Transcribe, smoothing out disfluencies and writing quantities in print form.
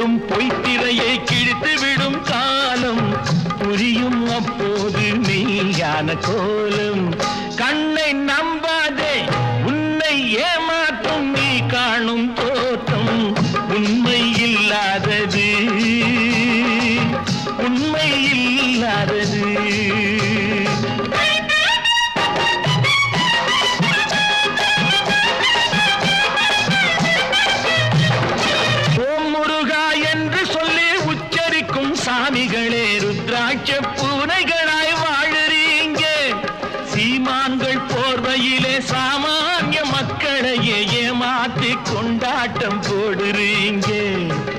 மூடும் பொய்த்திரையை கிழித்து விடும் காலம் புரியும் அப்போது மெய்யான கோலம். கண்ணை நம்பாதே, உன்னை ஏமாற்றும் நீ காணும் தோற்றம் உண்மை இல்லாதது, உண்மை இல்லாதது.